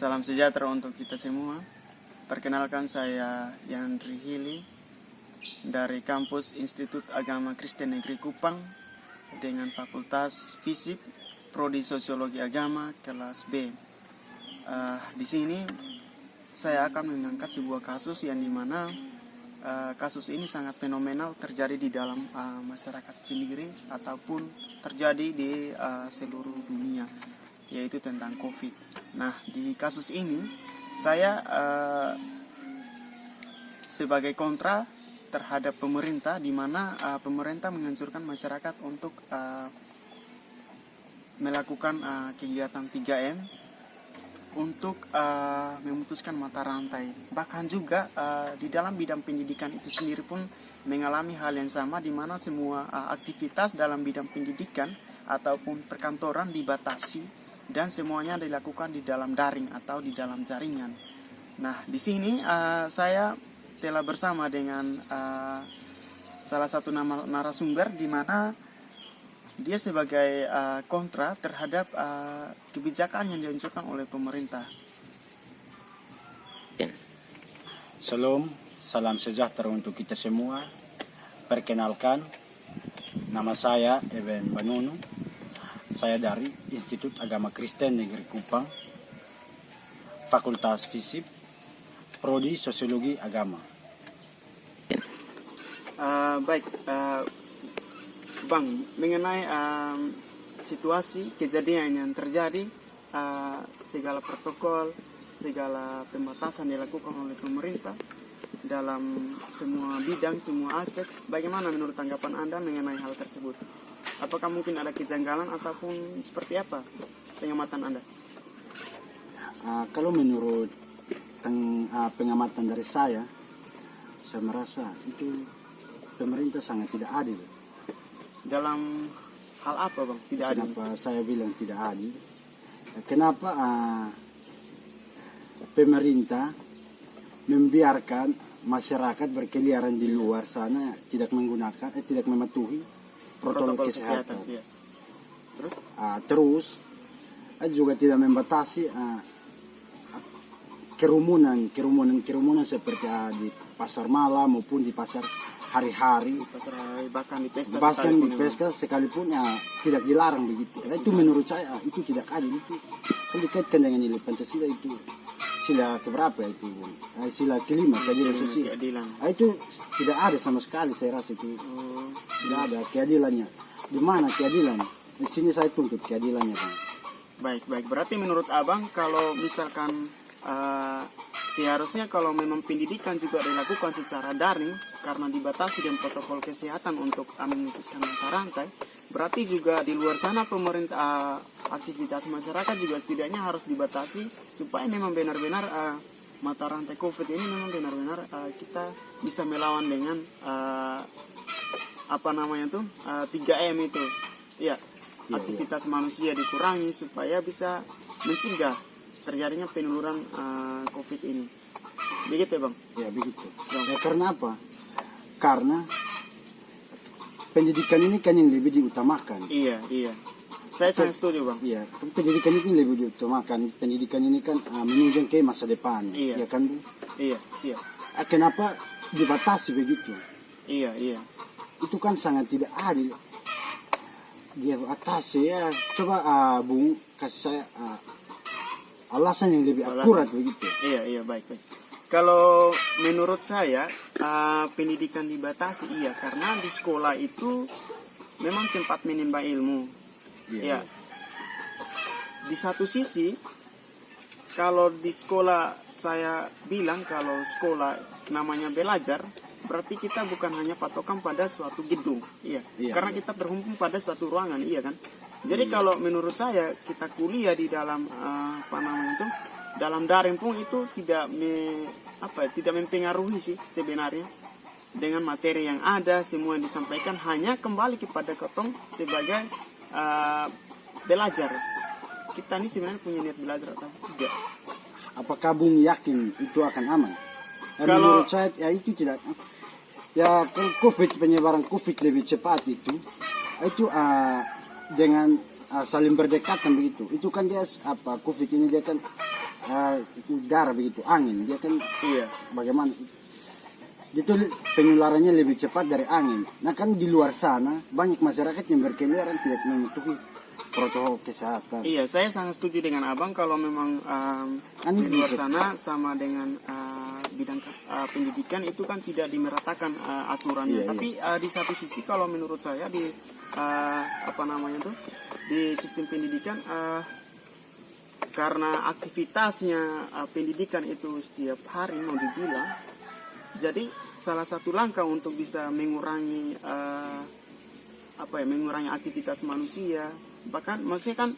Salam sejahtera untuk kita semua. Perkenalkan, saya Yandri Hili dari kampus Institut Agama Kristen Negeri Kupang dengan Fakultas Fisip, Prodi Sosiologi Agama kelas B. Di sini saya akan mengangkat sebuah kasus yang dimana kasus ini sangat fenomenal terjadi di dalam masyarakat sendiri ataupun terjadi di seluruh dunia, yaitu tentang COVID. Nah, di kasus ini saya sebagai kontra terhadap pemerintah, di mana pemerintah menganjurkan masyarakat untuk melakukan kegiatan 3M untuk memutuskan mata rantai. Bahkan juga di dalam bidang pendidikan itu sendiri pun mengalami hal yang sama, di mana semua aktivitas dalam bidang pendidikan ataupun perkantoran dibatasi dan semuanya dilakukan di dalam daring atau di dalam jaringan. Nah, di sini saya telah bersama dengan salah satu narasumber, di mana dia sebagai kontra terhadap kebijakan yang dianjurkan oleh pemerintah. Salam sejahtera untuk kita semua. Perkenalkan, nama saya Eben Banunu. Saya dari Institut Agama Kristen Negeri Kupang, Fakultas Fisip, Prodi Sosiologi Agama. Bang, mengenai situasi kejadian yang terjadi, segala protokol, segala pembatasan dilakukan oleh pemerintah dalam semua bidang, semua aspek, bagaimana menurut tanggapan Anda mengenai hal tersebut? Apakah mungkin ada kejanggalan ataupun seperti apa pengamatan Anda? Kalau menurut pengamatan dari saya merasa itu pemerintah sangat tidak adil. Dalam hal apa, Bang? Tidak adil? Kenapa saya bilang tidak adil? Kenapa pemerintah membiarkan masyarakat berkeliaran di luar sana tidak mematuhi protokol kesehatan. Iya. Terus juga tidak membatasi kerumunan seperti di pasar malam maupun di pasar hari-hari, bahkan di pesta sekalipun tidak dilarang begitu. Itu menurut saya itu tidak adil. Itu kalau dikaitkan dengan nilai Pancasila, itu sila keberapa itu? Sila kelima, keadilan sosial. Itu tidak ada sama sekali, saya rasa itu tidak ada keadilannya. Di mana keadilan? Di sini saya tuntut keadilannya, Bang. Baik. Berarti menurut Abang, kalau misalkan seharusnya kalau memang pendidikan juga dilakukan secara daring karena dibatasi dengan protokol kesehatan untuk memutuskan mata rantai, berarti juga di luar sana pemerintah aktivitas masyarakat juga setidaknya harus dibatasi supaya memang benar-benar mata rantai COVID ini memang benar-benar kita bisa melawan dengan 3M itu. Ya, aktivitas manusia dikurangi supaya bisa mencegah terjadinya penularan COVID ini. Begitu ya, Bang? Ya, begitu. Karena apa? Karena pendidikan ini kan yang lebih diutamakan. Iya. Saya sangat setuju, Bang. Iya, pendidikan ini lebih diutamakan. Pendidikan ini kan menunjang ke masa depan. Iya kan, Bu? Iya, siap. Kenapa dibatasi begitu? Iya. Itu kan sangat tidak adil. Dia batasi ya. Coba Bung kasih saya alasan yang lebih akurat begitu. Iya, baik. Kalau menurut saya pendidikan dibatasi, iya, karena di sekolah itu memang tempat menimba ilmu. Iya. Di satu sisi, kalau di sekolah saya bilang kalau sekolah namanya belajar, berarti kita bukan hanya patokan pada suatu gedung, iya. Karena kita terhimpun pada suatu ruangan, iya kan. Jadi kalau menurut saya kita kuliah di dalam dalam daring pun itu tidak mempengaruhi sih sebenarnya dengan materi yang ada, semua yang disampaikan hanya kembali kepada ketong sebagai belajar. Kita ini sebenarnya punya niat belajar atau tidak? Apakah Bung yakin itu akan aman? Kalau menurut saya itu tidak. Ya, kalau penyebaran COVID lebih cepat itu dengan saling berdekatan begitu. Itu kan dia COVID ini dia kan udara begitu, angin, dia kan Iya. bagaimana? Itu penularannya lebih cepat dari angin. Nah kan di luar sana banyak masyarakat yang berkeliaran tidak mematuhi protokol kesehatan. Iya, saya sangat setuju dengan abang kalau memang di luar sana sama dengan bidang pendidikan itu kan tidak dimeratakan aturannya. Iya, Tapi di satu sisi kalau menurut saya di apa namanya tuh di sistem pendidikan karena aktivitasnya pendidikan itu setiap hari mau dibilang, jadi salah satu langkah untuk bisa mengurangi mengurangi aktivitas manusia. Bahkan maksudnya kan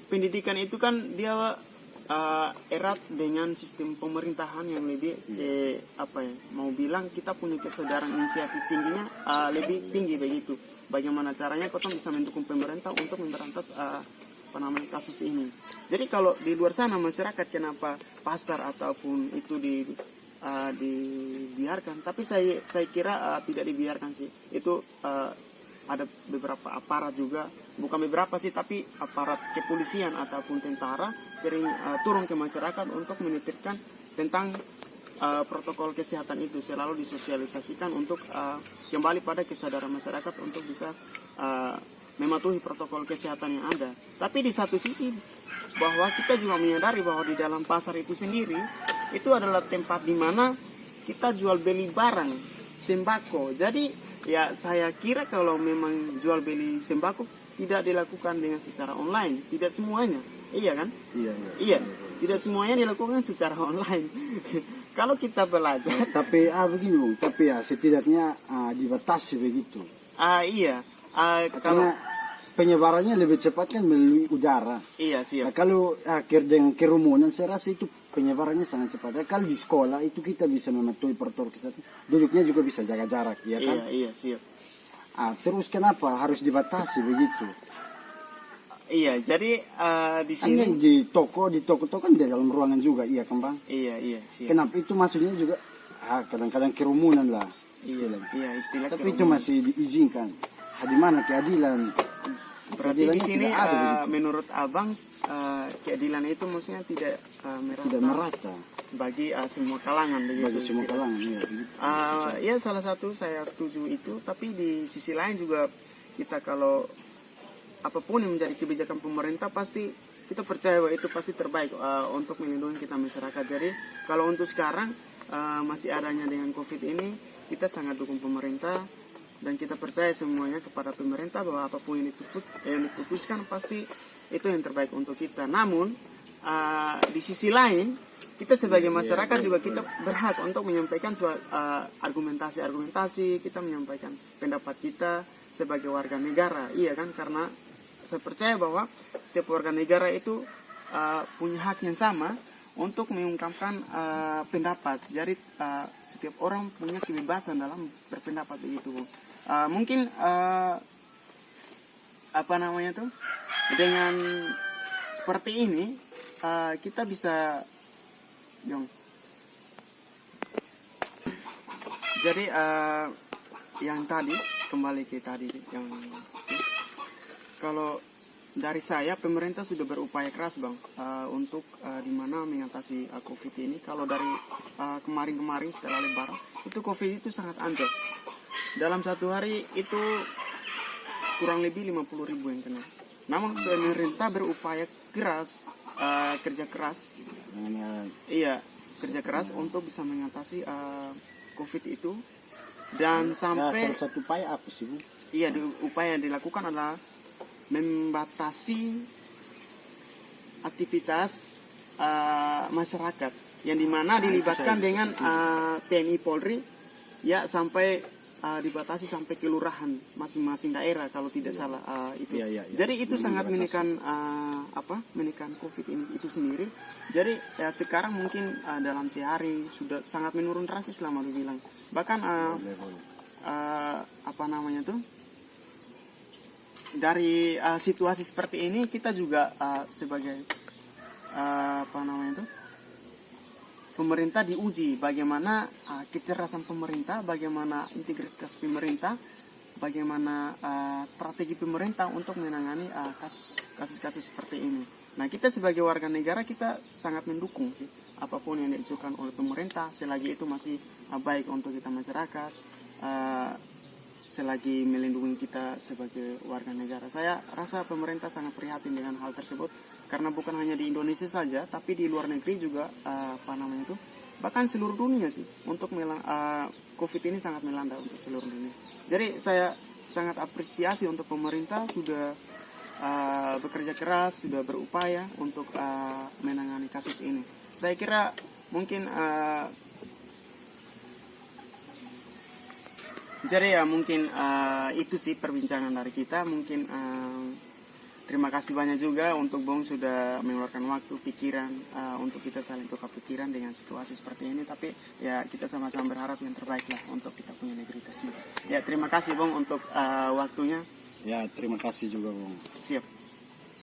pendidikan itu kan dia erat dengan sistem pemerintahan yang lebih mau bilang kita punya kesadaran inisiatif tingginya lebih tinggi begitu. Bagaimana caranya kita bisa mendukung pemerintah untuk memberantas kasus ini. Jadi kalau di luar sana masyarakat kenapa pasar ataupun itu dibiarkan, tapi saya kira tidak dibiarkan sih. Itu ada beberapa aparat juga, bukan beberapa sih, tapi aparat kepolisian ataupun tentara sering turun ke masyarakat untuk menitipkan tentang protokol kesehatan itu, selalu disosialisasikan untuk kembali pada kesadaran masyarakat untuk bisa mematuhi protokol kesehatan yang ada. Tapi di satu sisi bahwa kita juga menyadari bahwa di dalam pasar itu sendiri itu adalah tempat di mana kita jual beli barang sembako. Jadi ya saya kira kalau memang jual beli sembako tidak dilakukan dengan secara online, tidak semuanya, iya kan? Iya, tidak semuanya dilakukan secara online. Kalau kita belajar, tapi begini Bung, tapi ya setidaknya dibatasi begitu. Iya. Karena penyebarannya lebih cepat kan melalui udara. Iya, siap. Nah, kalau dengan kerumunan saya rasa itu penyebarannya sangat cepat. Nah, kalau di sekolah itu kita bisa mematuhi protokol kesehatan, duduknya juga bisa jaga jarak, ya kan? Iya, siap. Terus kenapa harus dibatasi begitu? Iya, jadi di sini kan di toko kan di dalam ruangan juga, iya kan Bang? Iya, siap. Kenapa itu maksudnya juga kadang-kadang kerumunan lah. Iya, istilah tapi itu masih diizinkan. Di mana keadilan? Berarti di sini menurut abang keadilan itu maksudnya tidak merata bagi semua kalangan begitu. Bagi semua kalangan, iya. Ya salah satu saya setuju itu, tapi di sisi lain juga kita kalau apapun yang menjadi kebijakan pemerintah pasti kita percaya bahwa itu pasti terbaik untuk melindungi kita masyarakat. Jadi kalau untuk sekarang masih adanya dengan COVID ini, kita sangat dukung pemerintah. Dan kita percaya semuanya kepada pemerintah bahwa apapun yang diputuskan pasti itu yang terbaik untuk kita. Namun di sisi lain kita sebagai masyarakat juga kita berhak untuk menyampaikan argumentasi, kita menyampaikan pendapat kita sebagai warga negara, iya kan? Karena saya percaya bahwa setiap warga negara itu punya hak yang sama untuk mengungkapkan pendapat. Jadi setiap orang punya kebebasan dalam berpendapat begitu. Mungkin dengan seperti ini kita bisa jadi yang tadi kembali ke tadi yang kalau dari saya pemerintah sudah berupaya keras Bang untuk dimana mengatasi COVID ini. Kalau dari kemarin setelah Lebaran itu COVID itu sangat anjlok. Dalam satu hari itu kurang lebih 50.000 yang kena. Namun pemerintah berupaya keras, kerja keras untuk bisa mengatasi COVID itu. Dan sampai salah satu upaya apa sih Bu? Iya, upaya yang dilakukan adalah membatasi aktivitas masyarakat yang dimana dilibatkan dengan TNI Polri ya sampai dibatasi sampai kelurahan masing-masing daerah kalau tidak salah itu. Jadi itu sangat menekan COVID ini itu sendiri. Jadi ya sekarang mungkin dalam sehari sudah sangat menurun drastis lah mau dibilang. Bahkan dari situasi seperti ini kita juga sebagai pemerintah diuji bagaimana kecerdasan pemerintah, bagaimana integritas pemerintah, bagaimana strategi pemerintah untuk menangani kasus-kasus seperti ini. Nah, kita sebagai warga negara kita sangat mendukung sih apapun yang diusulkan oleh pemerintah selagi itu masih baik untuk kita masyarakat, selagi melindungi kita sebagai warga negara. Saya rasa pemerintah sangat prihatin dengan hal tersebut karena bukan hanya di Indonesia saja, tapi di luar negeri juga bahkan seluruh dunia sih untuk COVID ini sangat melanda untuk seluruh dunia. Jadi saya sangat apresiasi untuk pemerintah sudah bekerja keras, sudah berupaya untuk menangani kasus ini. Saya kira mungkin jadi ya mungkin itu sih perbincangan dari kita. Mungkin terima kasih banyak juga untuk Bung sudah mengeluarkan waktu pikiran untuk kita saling tukar pikiran dengan situasi seperti ini. Tapi ya kita sama-sama berharap yang terbaik lah untuk kita punya negeri tersebut. Ya terima kasih Bung untuk waktunya. Ya terima kasih juga Bung. Siap.